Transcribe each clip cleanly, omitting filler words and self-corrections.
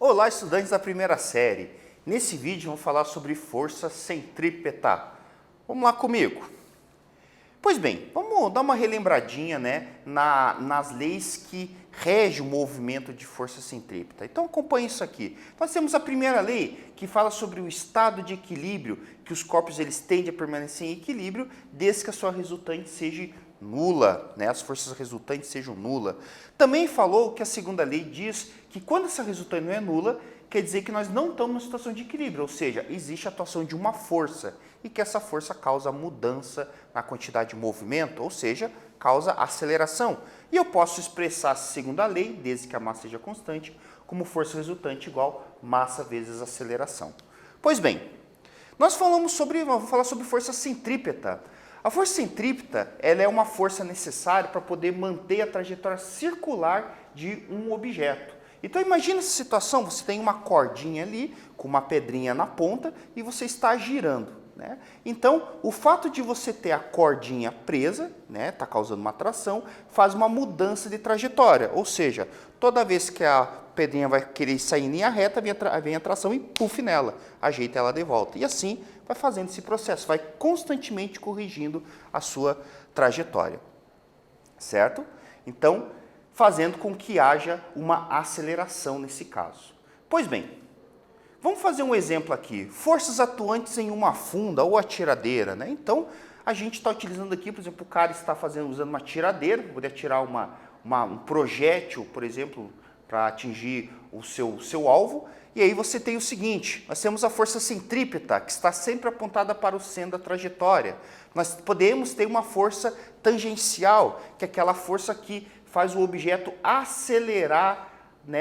Olá, estudantes da primeira série. Nesse vídeo vamos falar sobre força centrípeta. Vamos lá comigo. Pois bem, vamos dar uma relembradinha, nas leis que regem o movimento de força centrípeta. Então acompanhe isso aqui. Nós temos a primeira lei que fala sobre o estado de equilíbrio, que os corpos eles tendem a permanecer em equilíbrio desde que a sua resultante seja nula, as forças resultantes sejam nulas. Também falou que a segunda lei diz que quando essa resultante não é nula, quer dizer que nós não estamos numa situação de equilíbrio, ou seja, existe a atuação de uma força e que essa força causa mudança na quantidade de movimento, ou seja, causa aceleração. E eu posso expressar a segunda lei, desde que a massa seja constante, como força resultante igual massa vezes aceleração. Pois bem, vamos falar sobre força centrípeta. A força centrípeta ela é uma força necessária para poder manter a trajetória circular de um objeto. Então imagina essa situação, você tem uma cordinha ali, com uma pedrinha na ponta, e você está girando. Então, o fato de você ter a cordinha presa, está causando uma tração, faz uma mudança de trajetória. Ou seja, toda vez que a pedrinha vai querer sair em linha reta, vem a tração e puff nela, ajeita ela de volta. E assim vai fazendo esse processo, vai constantemente corrigindo a sua trajetória. Certo? Então, fazendo com que haja uma aceleração nesse caso. Pois bem, vamos fazer um exemplo aqui. Forças atuantes em uma funda ou atiradeira. Então, a gente está utilizando aqui, por exemplo, o cara está usando uma tiradeira, poder atirar um projétil, por exemplo, para atingir o seu alvo. E aí você tem o seguinte, nós temos a força centrípeta, que está sempre apontada para o centro da trajetória. Nós podemos ter uma força tangencial, que é aquela força que faz o objeto acelerar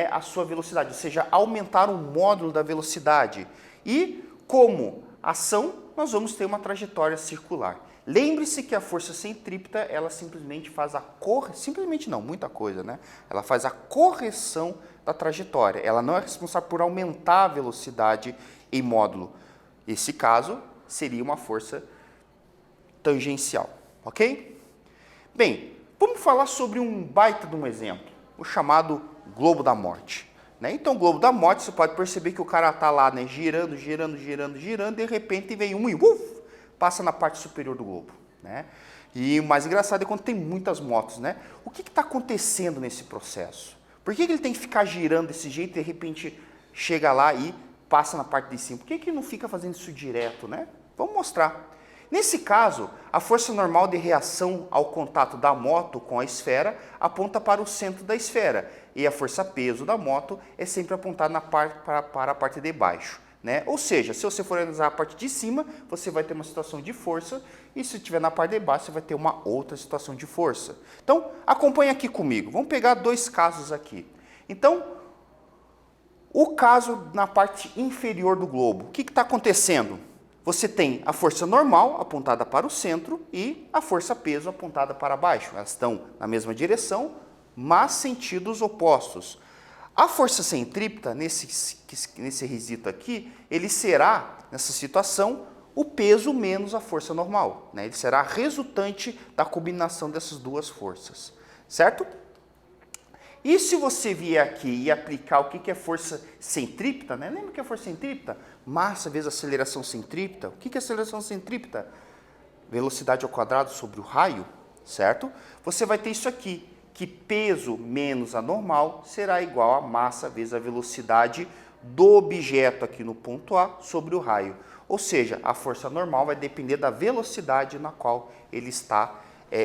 a sua velocidade, ou seja, aumentar o módulo da velocidade. E, como ação, nós vamos ter uma trajetória circular. Lembre-se que a força centrípeta, ela simplesmente faz a correção, simplesmente não, muita coisa, Ela faz a correção da trajetória. Ela não é responsável por aumentar a velocidade em módulo. Esse caso seria uma força tangencial, ok? Bem, vamos falar sobre um baita de um exemplo, o chamado globo da morte. Então, o globo da morte, você pode perceber que o cara está lá, girando, e de repente vem um e passa na parte superior do globo. E o mais engraçado é quando tem muitas motos. O que está acontecendo nesse processo? Por que ele tem que ficar girando desse jeito e de repente chega lá e passa na parte de cima? Por que não fica fazendo isso direto? Vamos mostrar. Nesse caso, a força normal de reação ao contato da moto com a esfera aponta para o centro da esfera e a força-peso da moto é sempre apontada para a parte de baixo. Ou seja, se você for analisar a parte de cima, você vai ter uma situação de força e se estiver na parte de baixo, você vai ter uma outra situação de força. Então, acompanhe aqui comigo. Vamos pegar dois casos aqui. Então, o caso na parte inferior do globo. O que está acontecendo? Você tem a força normal apontada para o centro e a força-peso apontada para baixo. Elas estão na mesma direção, mas sentidos opostos. A força centrípeta, nesse quesito aqui, ele será, nessa situação, o peso menos a força normal. Ele será a resultante da combinação dessas duas forças. Certo? E se você vier aqui e aplicar o que é força centrípeta, lembra o que é força centrípeta? Massa vezes aceleração centrípeta. O que é aceleração centrípeta? Velocidade ao quadrado sobre o raio, certo? Você vai ter isso aqui, que peso menos a normal será igual a massa vezes a velocidade do objeto aqui no ponto A sobre o raio. Ou seja, a força normal vai depender da velocidade na qual ele está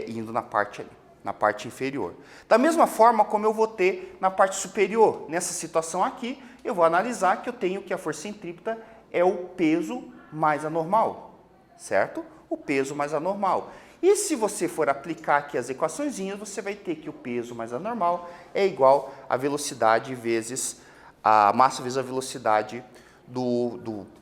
indo na parte ali, na parte inferior. Da mesma forma como eu vou ter na parte superior. Nessa situação aqui, eu vou analisar que eu tenho que a força centrípeta é o peso mais a normal, certo? O peso mais a normal. E se você for aplicar aqui as equaçõezinhas, você vai ter que o peso mais a normal é igual a velocidade vezes a massa vezes a velocidade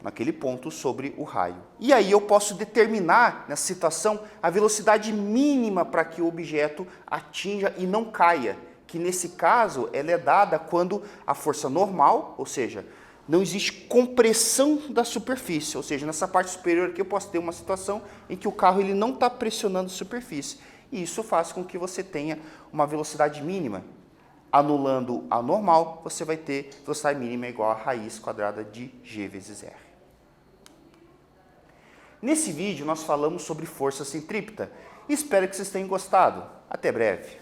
naquele ponto sobre o raio. E aí eu posso determinar, nessa situação, a velocidade mínima para que o objeto atinja e não caia, que nesse caso ela é dada quando a força normal, ou seja, não existe compressão da superfície, ou seja, nessa parte superior aqui eu posso ter uma situação em que o carro ele não está pressionando a superfície. E isso faz com que você tenha uma velocidade mínima. Anulando a normal, você vai ter velocidade mínima igual a raiz quadrada de G vezes R. Nesse vídeo nós falamos sobre força centrípeta. Espero que vocês tenham gostado. Até breve.